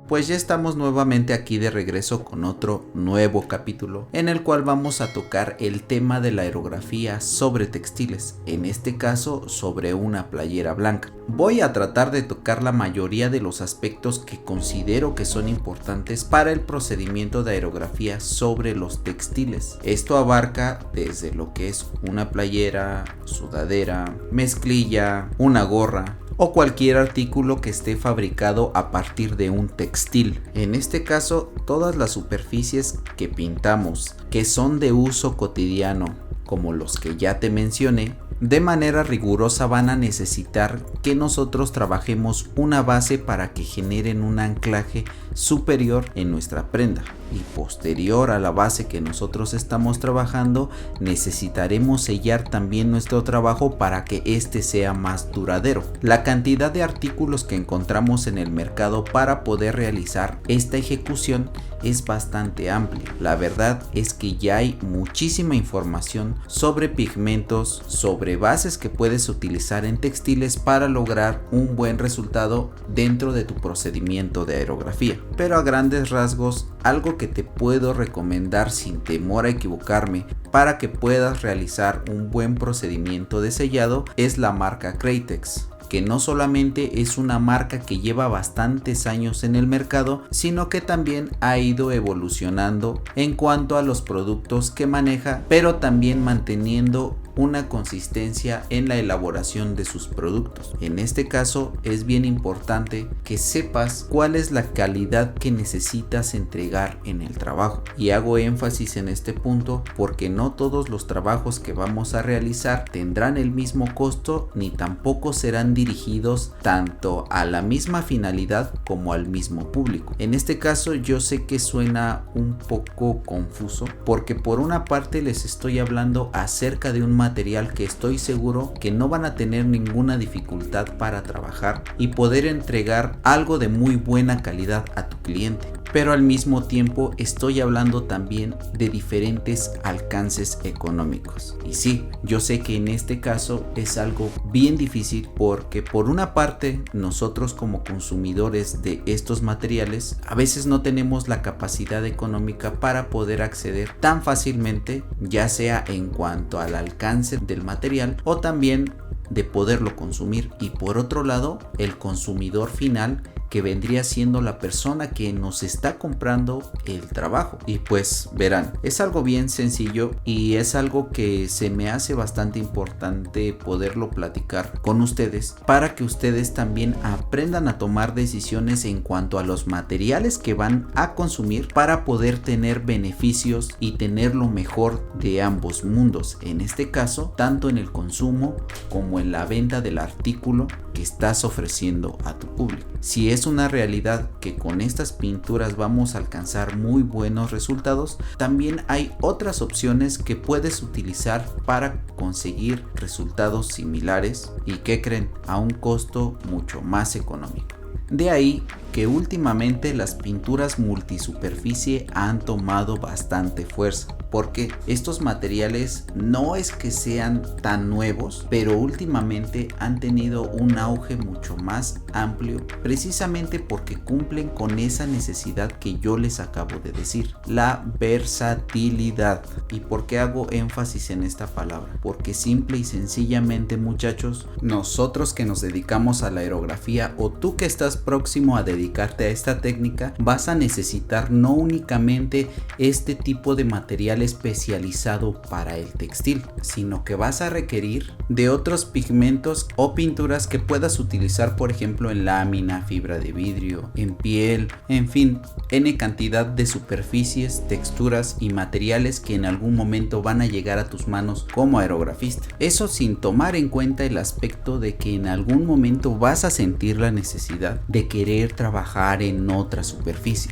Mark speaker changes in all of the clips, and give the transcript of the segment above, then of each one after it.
Speaker 1: Pues ya estamos nuevamente aquí de regreso con otro nuevo capítulo en el cual vamos a tocar el tema de la aerografía sobre textiles, en este caso sobre una playera blanca. Voy a tratar de tocar la mayoría de los aspectos que considero que son importantes para el procedimiento de aerografía sobre los textiles. Esto abarca desde lo que es una playera, sudadera, mezclilla, una gorra o cualquier artículo que esté fabricado a partir de un textil. En este caso, todas las superficies que pintamos, que son de uso cotidiano, como los que ya te mencioné, de manera rigurosa van a necesitar que nosotros trabajemos una base para que generen un anclaje superior en nuestra prenda, y posterior a la base que nosotros estamos trabajando necesitaremos sellar también nuestro trabajo para que este sea más duradero. La cantidad de artículos que encontramos en el mercado para poder realizar esta ejecución es bastante amplia. La verdad es que ya hay muchísima información sobre pigmentos, sobre bases que puedes utilizar en textiles para lograr un buen resultado dentro de tu procedimiento de aerografía. Pero a grandes rasgos, algo que te puedo recomendar sin temor a equivocarme para que puedas realizar un buen procedimiento de sellado es la marca Kratex, que no solamente es una marca que lleva bastantes años en el mercado, sino que también ha ido evolucionando en cuanto a los productos que maneja, pero también manteniendo una consistencia en la elaboración de sus productos. En este caso es bien importante que sepas cuál es la calidad que necesitas entregar en el trabajo, y hago énfasis en este punto porque no todos los trabajos que vamos a realizar tendrán el mismo costo ni tampoco serán dirigidos tanto a la misma finalidad como al mismo público. En este caso yo sé que suena un poco confuso porque por una parte les estoy hablando acerca de un material que estoy seguro que no van a tener ninguna dificultad para trabajar y poder entregar algo de muy buena calidad a tu cliente, pero al mismo tiempo estoy hablando también de diferentes alcances económicos. Y sí, yo sé que en este caso es algo bien difícil porque por una parte nosotros como consumidores de estos materiales a veces no tenemos la capacidad económica para poder acceder tan fácilmente, ya sea en cuanto al alcance del material o también de poderlo consumir, y por otro lado el consumidor final, que vendría siendo la persona que nos está comprando el trabajo. Y pues verán, es algo bien sencillo y es algo que se me hace bastante importante poderlo platicar con ustedes para que ustedes también aprendan a tomar decisiones en cuanto a los materiales que van a consumir para poder tener beneficios y tener lo mejor de ambos mundos, en este caso tanto en el consumo como en la venta del artículo que estás ofreciendo a tu público. Si es una realidad que con estas pinturas vamos a alcanzar muy buenos resultados, también hay otras opciones que puedes utilizar para conseguir resultados similares y, ¿qué creen?, a un costo mucho más económico. De ahí que últimamente las pinturas multisuperficie han tomado bastante fuerza, porque estos materiales no es que sean tan nuevos, pero últimamente han tenido un auge mucho más amplio, precisamente porque cumplen con esa necesidad que yo les acabo de decir, la versatilidad. ¿Y por qué hago énfasis en esta palabra? Porque simple y sencillamente, muchachos, nosotros que nos dedicamos a la aerografía o tú que estás próximo a dedicarte a esta técnica, vas a necesitar no únicamente este tipo de material especializado para el textil, sino que vas a requerir de otros pigmentos o pinturas que puedas utilizar, por ejemplo, en lámina, fibra de vidrio, en piel, en fin, N cantidad de superficies, texturas y materiales que en algún momento van a llegar a tus manos como aerografista. Eso sin tomar en cuenta el aspecto de que en algún momento vas a sentir la necesidad de querer trabajar en otra superficie.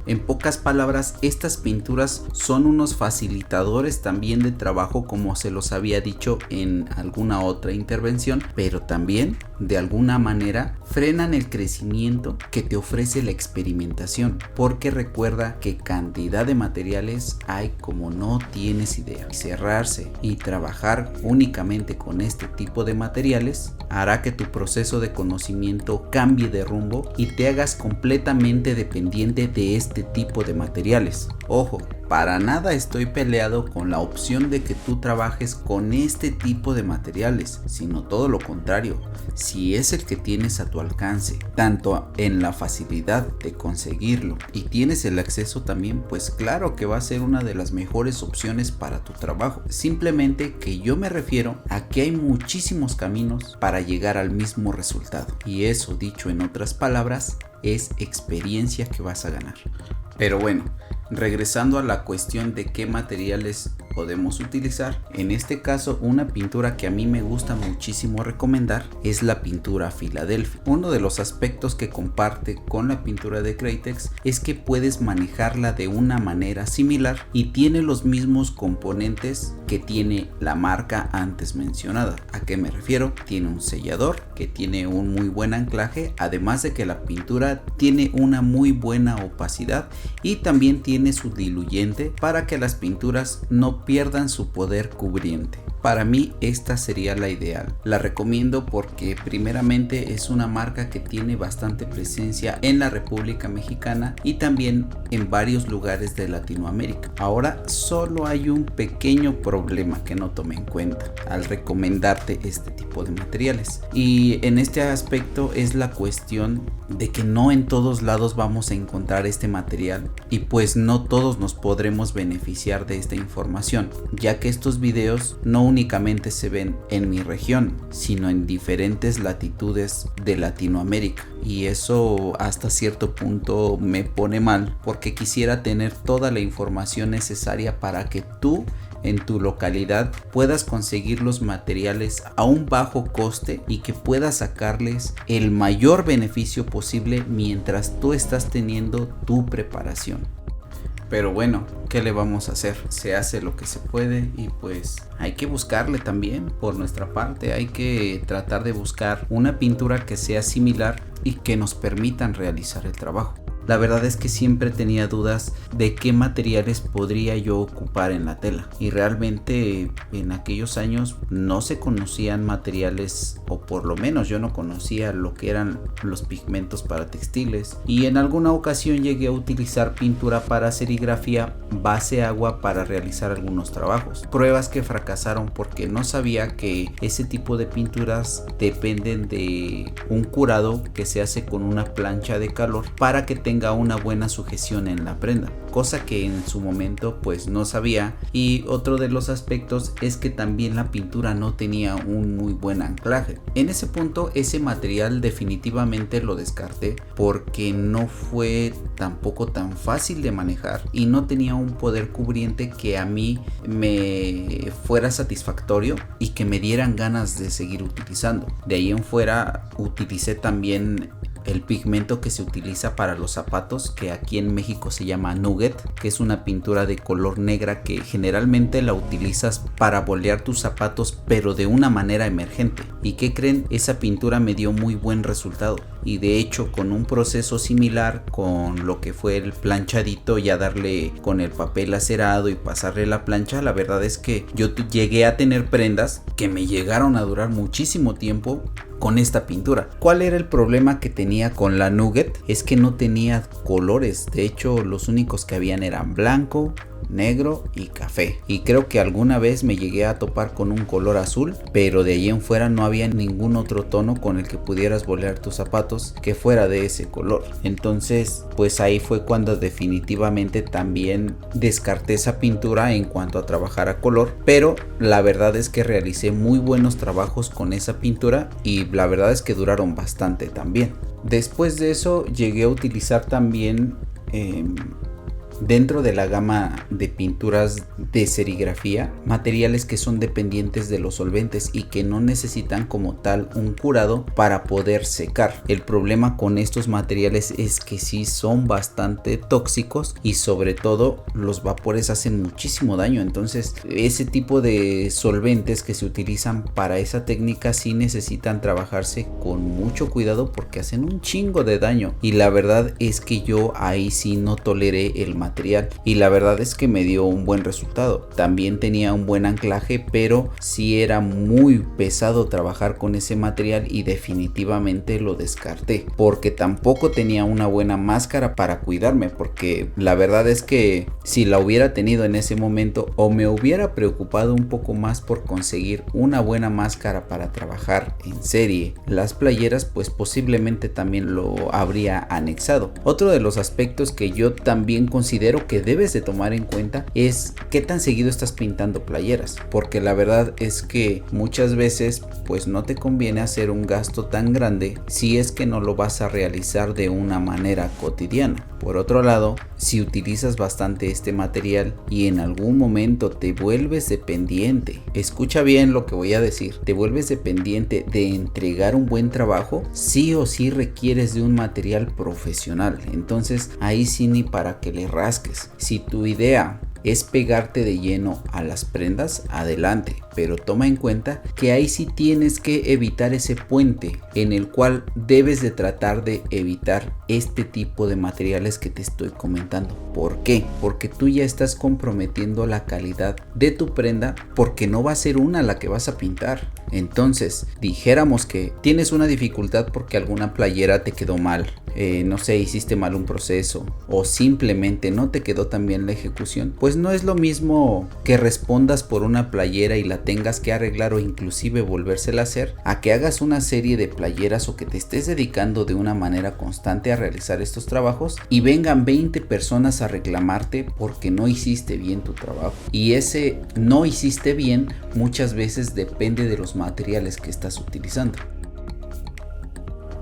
Speaker 1: En pocas palabras, estas pinturas son unos facilitadores también de trabajo, como se los había dicho en alguna otra intervención, pero también de alguna manera frenan el crecimiento que te ofrece la experimentación, porque recuerda que cantidad de materiales hay como no tienes idea. Cerrarse y trabajar únicamente con este tipo de materiales hará que tu proceso de conocimiento cambie de rumbo y te hagas completamente dependiente de este tipo de materiales. Ojo, para nada estoy peleado con la opción de que tú trabajes con este tipo de materiales, sino todo lo contrario. Si es el que tienes a tu alcance, tanto en la facilidad de conseguirlo y tienes el acceso también, pues claro que va a ser una de las mejores opciones para tu trabajo. Simplemente que yo me refiero a que hay muchísimos caminos para llegar al mismo resultado, y eso, dicho en otras palabras, es experiencia que vas a ganar. Pero bueno, regresando a la cuestión de qué materiales podemos utilizar, en este caso una pintura que a mí me gusta muchísimo recomendar es la pintura Filadelfia. Uno de los aspectos que comparte con la pintura de Cratex es que puedes manejarla de una manera similar y tiene los mismos componentes que tiene la marca antes mencionada. ¿A qué me refiero? Tiene un sellador que tiene un muy buen anclaje, además de que la pintura tiene una muy buena opacidad y también tiene su diluyente para que las pinturas no pierdan su poder cubriente. Para mí esta sería la ideal. La recomiendo porque primeramente es una marca que tiene bastante presencia en la República Mexicana y también en varios lugares de Latinoamérica. Ahora solo hay un pequeño problema que no tomé en cuenta al recomendarte este tipo de materiales, y en este aspecto es la cuestión de que no en todos lados vamos a encontrar este material y pues no todos nos podremos beneficiar de esta información, ya que estos videos no únicamente se ven en mi región, sino en diferentes latitudes de Latinoamérica, y eso hasta cierto punto me pone mal porque quisiera tener toda la información necesaria para que tú en tu localidad puedas conseguir los materiales a un bajo coste y que puedas sacarles el mayor beneficio posible mientras tú estás teniendo tu preparación. Pero bueno, ¿qué le vamos a hacer? Se hace lo que se puede y pues hay que buscarle también por nuestra parte. Hay que tratar de buscar una pintura que sea similar y que nos permitan realizar el trabajo. La verdad es que siempre tenía dudas de qué materiales podría yo ocupar en la tela, y realmente en aquellos años no se conocían materiales, o por lo menos yo no conocía lo que eran los pigmentos para textiles, y en alguna ocasión llegué a utilizar pintura para serigrafía base agua para realizar algunos trabajos, pruebas que fracasaron porque no sabía que ese tipo de pinturas dependen de un curado que se hace con una plancha de calor para que tenga una buena sujeción en la prenda, cosa que en su momento pues no sabía. Y otro de los aspectos es que también la pintura no tenía un muy buen anclaje. En ese punto ese material definitivamente lo descarté porque no fue tampoco tan fácil de manejar y no tenía un poder cubriente que a mí me fuera satisfactorio y que me dieran ganas de seguir utilizando. De ahí en fuera utilicé también el pigmento que se utiliza para los zapatos, que aquí en México se llama Nugget, que es una pintura de color negra que generalmente la utilizas para bolear tus zapatos, pero de una manera emergente. ¿Y qué creen? Esa pintura me dio muy buen resultado, y de hecho con un proceso similar con lo que fue el planchadito, ya darle con el papel acerado y pasarle la plancha, la verdad es que yo llegué a tener prendas que me llegaron a durar muchísimo tiempo con esta pintura. ¿Cuál era el problema que tenía con la Nugget? Es que no tenía colores. De hecho, los únicos que habían eran blanco, negro y café, y creo que alguna vez me llegué a topar con un color azul, pero de ahí en fuera no había ningún otro tono con el que pudieras bolear tus zapatos que fuera de ese color. Entonces pues ahí fue cuando definitivamente también descarté esa pintura en cuanto a trabajar a color, pero la verdad es que realicé muy buenos trabajos con esa pintura y la verdad es que duraron bastante también. Después de eso llegué a utilizar también dentro de la gama de pinturas de serigrafía, materiales que son dependientes de los solventes y que no necesitan como tal un curado para poder secar. El problema con estos materiales es que sí son bastante tóxicos y sobre todo los vapores hacen muchísimo daño. Entonces ese tipo de solventes que se utilizan para esa técnica sí necesitan trabajarse con mucho cuidado porque hacen un chingo de daño, y la verdad es que yo ahí sí no toleré el material y la verdad es que me dio un buen resultado. También tenía un buen anclaje, pero sí era muy pesado trabajar con ese material y definitivamente lo descarté, porque tampoco tenía una buena máscara para cuidarme, porque la verdad es que si la hubiera tenido en ese momento o me hubiera preocupado un poco más por conseguir una buena máscara para trabajar en serie las playeras, pues posiblemente también lo habría anexado. Otro de los aspectos que yo también considero que debes de tomar en cuenta es qué tan seguido estás pintando playeras, porque la verdad es que muchas veces pues no te conviene hacer un gasto tan grande si es que no lo vas a realizar de una manera cotidiana. Por otro lado, si utilizas bastante este material y en algún momento te vuelves dependiente, escucha bien lo que voy a decir, te vuelves dependiente de entregar un buen trabajo, sí o sí requieres de un material profesional. Entonces ahí sí ni para que le rasques. Si tu idea es pegarte de lleno a las prendas, adelante, pero toma en cuenta que ahí sí tienes que evitar ese puente en el cual debes de tratar de evitar este tipo de materiales que te estoy comentando. ¿Por qué? Porque tú ya estás comprometiendo la calidad de tu prenda, porque no va a ser una la que vas a pintar. Entonces, dijéramos que tienes una dificultad porque alguna playera te quedó mal, no sé, hiciste mal un proceso o simplemente no te quedó tan bien la ejecución, pues no es lo mismo que respondas por una playera y la tengas que arreglar o inclusive volvérsela a hacer, a que hagas una serie de playeras o que te estés dedicando de una manera constante a realizar estos trabajos y vengan 20 personas a reclamarte porque no hiciste bien tu trabajo. Y ese no hiciste bien muchas veces depende de los materiales que estás utilizando.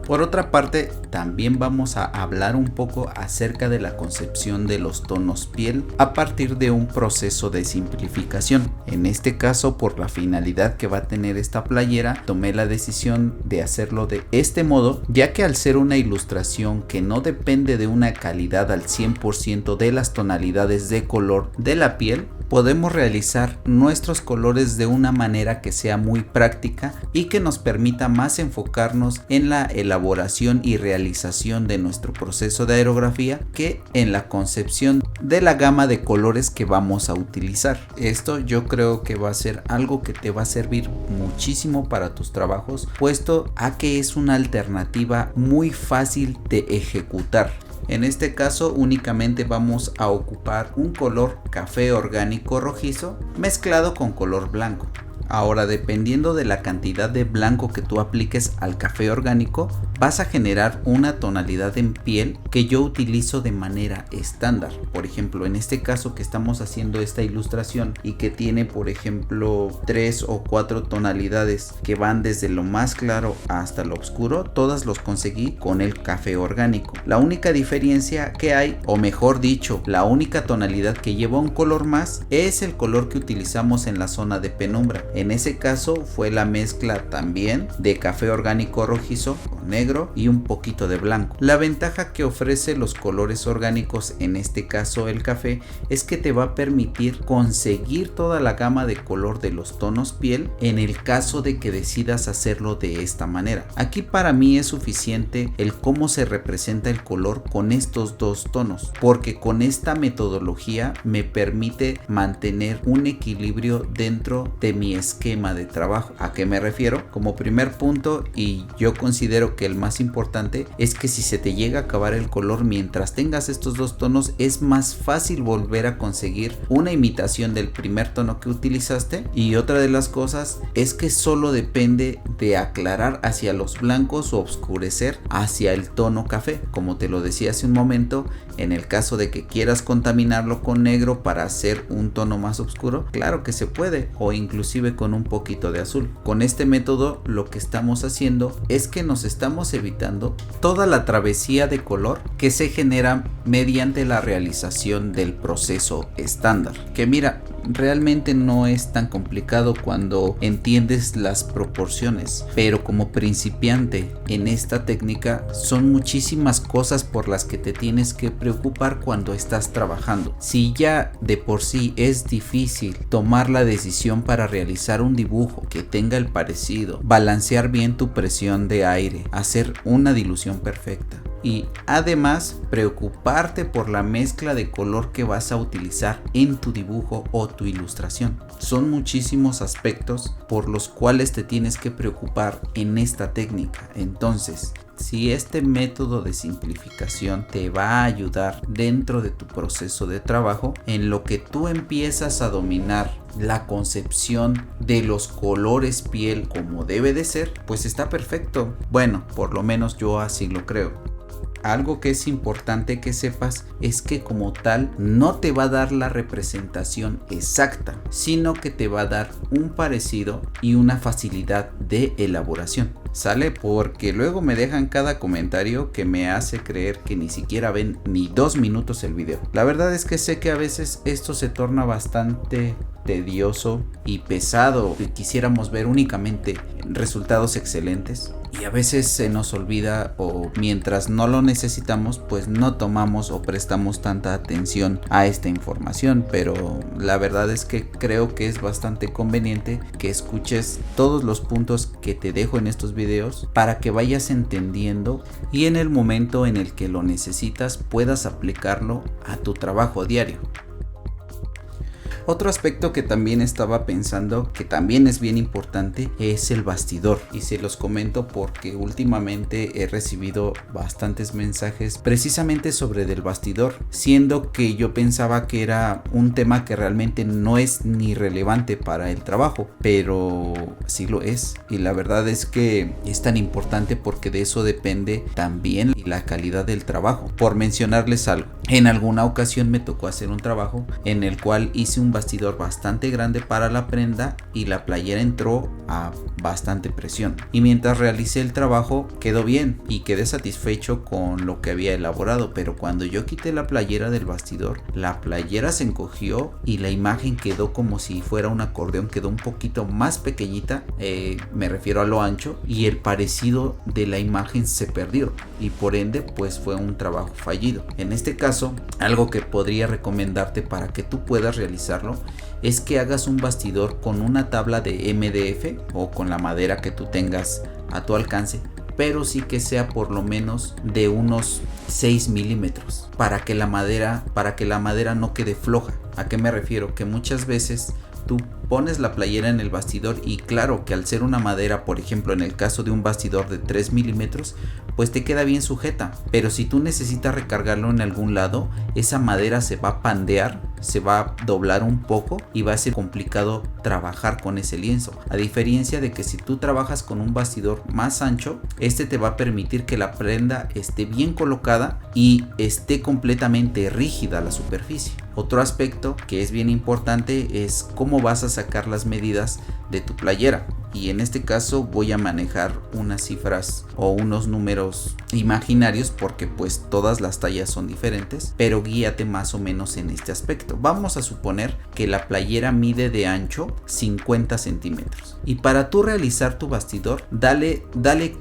Speaker 1: Por otra parte, también vamos a hablar un poco acerca de la concepción de los tonos piel a partir de un proceso de simplificación. En este caso, por la finalidad que va a tener esta playera, tomé la decisión de hacerlo de este modo, ya que al ser una ilustración que no depende de una calidad al 100% de las tonalidades de color de la piel, podemos realizar nuestros colores de una manera que sea muy práctica y que nos permita más enfocarnos en la elaboración y realización de nuestro proceso de aerografía que en la concepción de la gama de colores que vamos a utilizar. Esto yo creo que va a ser algo que te va a servir muchísimo para tus trabajos, puesto a que es una alternativa muy fácil de ejecutar. En este caso únicamente vamos a ocupar un color café orgánico rojizo mezclado con color blanco. Ahora, dependiendo de la cantidad de blanco que tú apliques al café orgánico, vas a generar una tonalidad en piel que yo utilizo de manera estándar. Por ejemplo, en este caso que estamos haciendo esta ilustración y que tiene, por ejemplo, 3 o 4 tonalidades que van desde lo más claro hasta lo oscuro, todas los conseguí con el café orgánico. La única diferencia que hay, o mejor dicho, la única tonalidad que lleva un color más, es el color que utilizamos en la zona de penumbra. En ese caso fue la mezcla también de café orgánico rojizo con negro y un poquito de blanco. La ventaja que ofrece los colores orgánicos, en este caso el café, es que te va a permitir conseguir toda la gama de color de los tonos piel en el caso de que decidas hacerlo de esta manera. Aquí para mí es suficiente el cómo se representa el color con estos dos tonos, porque con esta metodología me permite mantener un equilibrio dentro de mi esquema de trabajo. ¿A qué me refiero? Como primer punto, y yo considero que el más importante, es que si se te llega a acabar el color mientras tengas estos dos tonos, es más fácil volver a conseguir una imitación del primer tono que utilizaste. Y otra de las cosas es que solo depende de aclarar hacia los blancos o oscurecer hacia el tono café. Como te lo decía hace un momento, en el caso de que quieras contaminarlo con negro para hacer un tono más oscuro, claro que se puede, o inclusive con un poquito de azul. Con este método lo que estamos haciendo es que nos está estamos evitando toda la travesía de color que se genera mediante la realización del proceso estándar. Que mira, realmente no es tan complicado cuando entiendes las proporciones, pero como principiante en esta técnica son muchísimas cosas por las que te tienes que preocupar cuando estás trabajando. Si ya de por sí es difícil tomar la decisión para realizar un dibujo que tenga el parecido, balancear bien tu presión de aire, hacer una dilución perfecta y además preocuparte por la mezcla de color que vas a utilizar en tu dibujo o tu ilustración. Son muchísimos aspectos por los cuales te tienes que preocupar en esta técnica. Entonces, si este método de simplificación te va a ayudar dentro de tu proceso de trabajo, en lo que tú empiezas a dominar la concepción de los colores piel como debe de ser, pues está perfecto. Bueno, por lo menos yo así lo creo. Algo que es importante que sepas es que como tal no te va a dar la representación exacta, sino que te va a dar un parecido y una facilidad de elaboración. ¿Sale? Porque luego me dejan cada comentario que me hace creer que ni siquiera ven ni 2 minutos el video. La verdad es que sé que a veces esto se torna bastante tedioso y pesado, que quisiéramos ver únicamente resultados excelentes y a veces se nos olvida, o mientras no lo necesitamos pues no tomamos o prestamos tanta atención a esta información, pero la verdad es que creo que es bastante conveniente que escuches todos los puntos que te dejo en estos videos para que vayas entendiendo y en el momento en el que lo necesitas puedas aplicarlo a tu trabajo diario. Otro aspecto que también estaba pensando que también es bien importante es el bastidor, y se los comento porque últimamente he recibido bastantes mensajes precisamente sobre del bastidor, siendo que yo pensaba que era un tema que realmente no es ni relevante para el trabajo, pero sí lo es, y la verdad es que es tan importante porque de eso depende también la calidad del trabajo. Por mencionarles algo, en alguna ocasión me tocó hacer un trabajo en el cual hice un bastidor bastante grande para la prenda y la playera entró a bastante presión, y mientras realicé el trabajo quedó bien y quedé satisfecho con lo que había elaborado, pero cuando yo quité la playera del bastidor, la playera se encogió y la imagen quedó como si fuera un acordeón, quedó un poquito más pequeñita, me refiero a lo ancho, y el parecido de la imagen se perdió y por ende pues fue un trabajo fallido. En este caso, algo que podría recomendarte para que tú puedas realizarlo es que hagas un bastidor con una tabla de MDF o con la madera que tú tengas a tu alcance, pero sí que sea por lo menos de unos 6 milímetros para que la madera no quede floja. ¿A qué me refiero? Que muchas veces tú pones la playera en el bastidor y claro que al ser una madera, por ejemplo en el caso de un bastidor de 3 milímetros, pues te queda bien sujeta, pero si tú necesitas recargarlo en algún lado, esa madera se va a pandear, se va a doblar un poco y va a ser complicado trabajar con ese lienzo, a diferencia de que si tú trabajas con un bastidor más ancho, este te va a permitir que la prenda esté bien colocada y esté completamente rígida la superficie. Otro aspecto que es bien importante es cómo vas a sacar las medidas de tu playera, y en este caso voy a manejar unas cifras o unos números imaginarios porque pues todas las tallas son diferentes, pero guíate más o menos en este aspecto. Vamos a suponer que la playera mide de ancho 50 centímetros y para tú realizar tu bastidor dale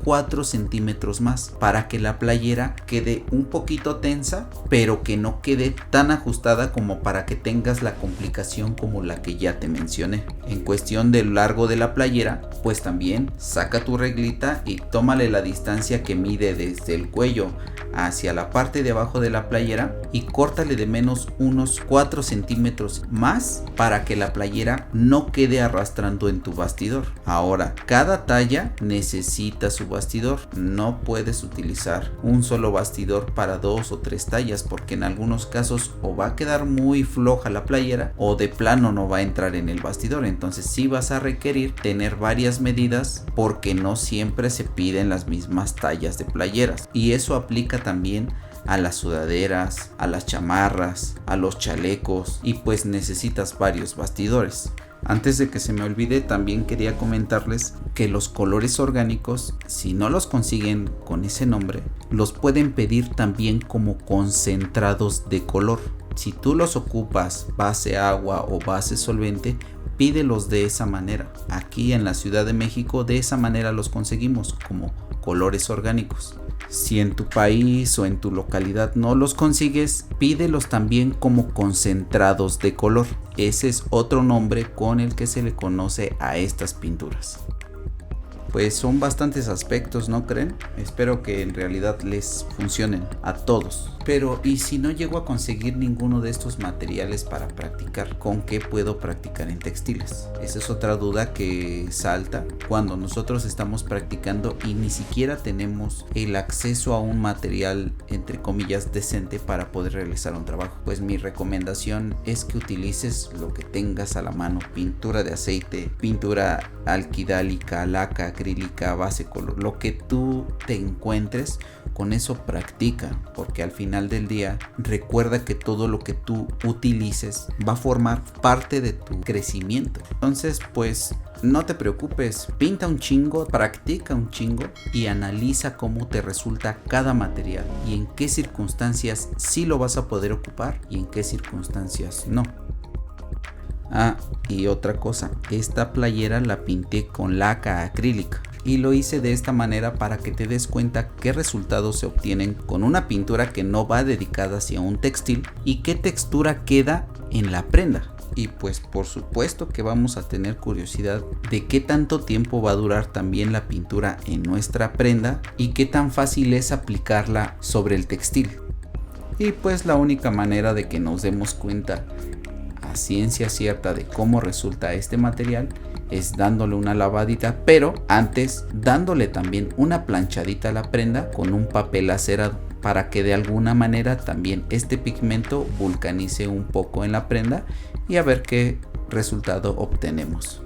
Speaker 1: 4 centímetros más para que la playera quede un poquito tensa, pero que no quede tan ajustada como para que tengas la complicación como la que ya te mencioné. En cuestión del largo de la playera, pues también saca tu reglita y tómale la distancia que mide desde el cuello hacia la parte de abajo de la playera y córtale de menos unos 4 centímetros más para que la playera no quede arrastrando en tu bastidor. Ahora, cada talla necesita su bastidor, no puedes utilizar un solo bastidor para 2 o 3 tallas porque en algunos casos o va a quedar muy floja la playera o de plano no va a entrar en el bastidor. Entonces sí vas a requerir tener varias medidas porque no siempre se piden las mismas tallas de playeras, y eso aplica también a las sudaderas, a las chamarras, a los chalecos, y pues necesitas varios bastidores. Antes de que se me olvide, también quería comentarles que los colores orgánicos, si no los consiguen con ese nombre, los pueden pedir también como concentrados de color. Si tú los ocupas base agua o base solvente, pídelos de esa manera. Aquí en la Ciudad de México de esa manera los conseguimos como colores orgánicos. Si en tu país o en tu localidad no los consigues, pídelos también como concentrados de color. Ese es otro nombre con el que se le conoce a estas pinturas. Pues son bastantes aspectos, ¿no creen? Espero que en realidad les funcionen a todos. Pero ¿y si no llego a conseguir ninguno de estos materiales para practicar? ¿Con qué puedo practicar en textiles? Esa es otra duda que salta cuando nosotros estamos practicando y ni siquiera tenemos el acceso a un material entre comillas decente para poder realizar un trabajo. Pues mi recomendación es que utilices lo que tengas a la mano: pintura de aceite, pintura alquidálica, laca, acrílica, base color, lo que tú te encuentres. Con eso practica, porque al final del día recuerda que todo lo que tú utilices va a formar parte de tu crecimiento. Entonces pues no te preocupes, pinta un chingo, practica un chingo y analiza cómo te resulta cada material y en qué circunstancias sí lo vas a poder ocupar y en qué circunstancias no. Ah, y otra cosa, esta playera la pinté con laca acrílica y lo hice de esta manera para que te des cuenta qué resultados se obtienen con una pintura que no va dedicada hacia un textil y qué textura queda en la prenda. Y pues por supuesto que vamos a tener curiosidad de qué tanto tiempo va a durar también la pintura en nuestra prenda y qué tan fácil es aplicarla sobre el textil. Y pues la única manera de que nos demos cuenta a ciencia cierta de cómo resulta este material es dándole una lavadita, pero antes dándole también una planchadita a la prenda con un papel acerado para que de alguna manera también este pigmento vulcanice un poco en la prenda y a ver qué resultado obtenemos.